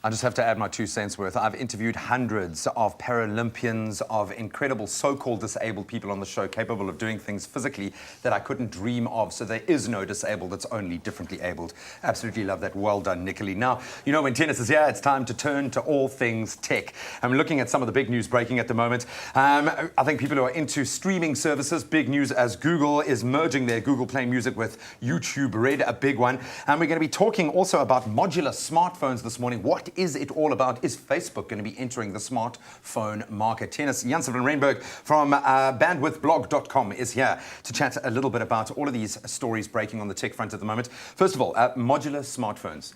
I just have to add my 2 cents worth. I've interviewed hundreds of Paralympians, of incredible so-called disabled people on the show, capable of doing things physically that I couldn't dream of. So there is no disabled, it's only differently abled. Absolutely love that. Well done, Nicolie. Now, you know, when tennis is here, it's time to turn to all things tech. I'm looking at some of the big news breaking at the moment. I think people who are into streaming services, big news as Google is merging their Google Play Music with YouTube Red, a big one. And we're going to be talking also about modular smartphones this morning. What is it all about? Is Facebook going to be entering the smartphone market? Tennis, Jan van Reenberg from bandwidthblog.com is here to chat a little bit about all of these stories breaking on the tech front at the moment. First of all, modular smartphones.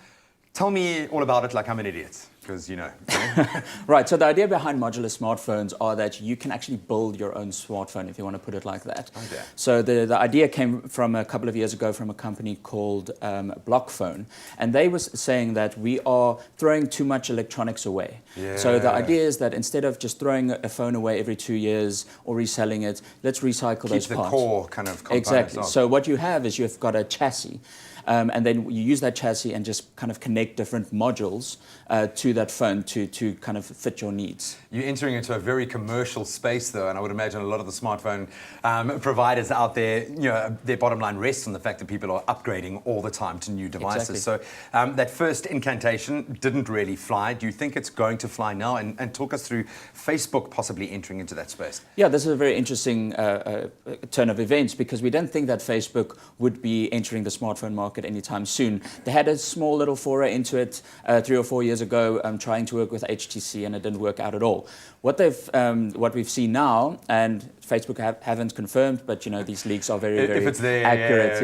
Tell me all about it like I'm an idiot, because, you know. Right, so the idea behind modular smartphones are that you can actually build your own smartphone, if you want to put it like that. Okay. So the idea came from a couple of years ago from a company called Blockphone, and they were saying that we are throwing too much electronics away. Yeah. So the idea is that instead of just throwing a phone away every 2 years or reselling it, let's recycle those parts. Keep the core kind of components. Exactly. So what you have is you've got a chassis. And then you use that chassis and just kind of connect different modules to that phone to kind of fit your needs. You're entering into a very commercial space, though, and I would imagine a lot of the smartphone providers out there, you know, their bottom line rests on the fact that people are upgrading all the time to new devices. Exactly. So that first incantation didn't really fly. Do you think it's going to fly now? And talk us through Facebook possibly entering into that space. Yeah, this is a very interesting turn of events, because we didn't think that Facebook would be entering the smartphone market anytime soon. They had a small little foray into it 3 or 4 years ago, trying to work with HTC, and it didn't work out at all. What we've seen now, and Facebook haven't confirmed, but you know these leaks are very if it's there, accurate.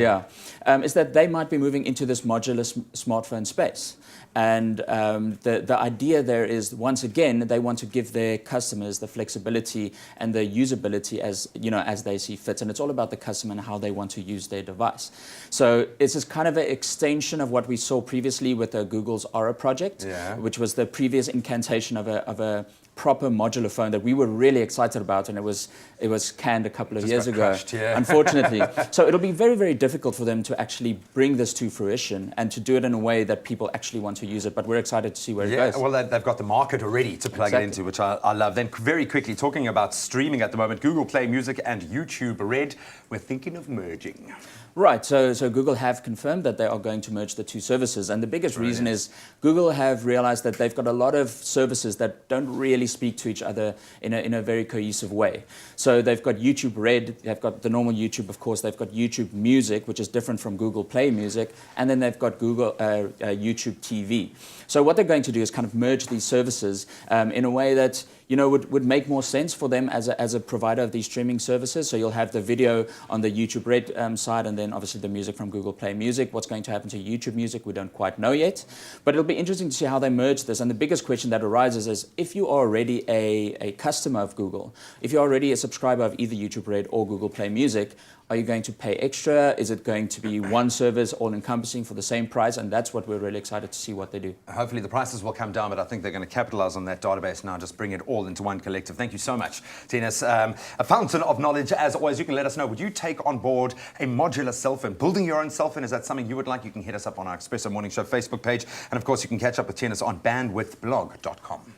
Is that they might be moving into this modular smartphone space. And the idea there is, once again, they want to give their customers the flexibility and the usability as they see fit. And it's all about the customer and how they want to use their device. So it's just kind of an extension of what we saw previously with Google's Aura project, which was the previous incantation of a proper modular phone that we were really excited about, and it was canned a couple of years ago, unfortunately. So it'll be very, very difficult for them to actually bring this to fruition and to do it in a way that people actually want to use it. But we're excited to see where it goes. Well, they've got the market already to plug it into, which I love. Then very quickly, talking about streaming at the moment, Google Play Music and YouTube Red, we're thinking of merging. Right, so Google have confirmed that they are going to merge the two services, and the biggest reason is Google have realized that they've got a lot of services that don't really speak to each other in a very cohesive way. So they've got YouTube Red, they've got the normal YouTube, of course, they've got YouTube Music, which is different from Google Play Music, and then they've got Google YouTube TV. So what they're going to do is kind of merge these services in a way that would make more sense for them as a provider of these streaming services. So you'll have the video on the YouTube Red side, and then obviously the music from Google Play Music. What's going to happen to YouTube Music, we don't quite know yet. But it'll be interesting to see how they merge this. And the biggest question that arises is, if you are already a customer of Google, if you're already a subscriber of either YouTube Red or Google Play Music, are you going to pay extra? Is it going to be one service all-encompassing for the same price? And that's what we're really excited to see what they do. Hopefully the prices will come down, but I think they're going to capitalize on that database now, just bring it all into one collective. Thank you so much, Tennis. A fountain of knowledge, as always. You can let us know, would you take on board a modular cell phone? Building your own cell phone, is that something you would like? You can hit us up on our Expresso Morning Show Facebook page. And of course, you can catch up with Tennis on bandwidthblog.com.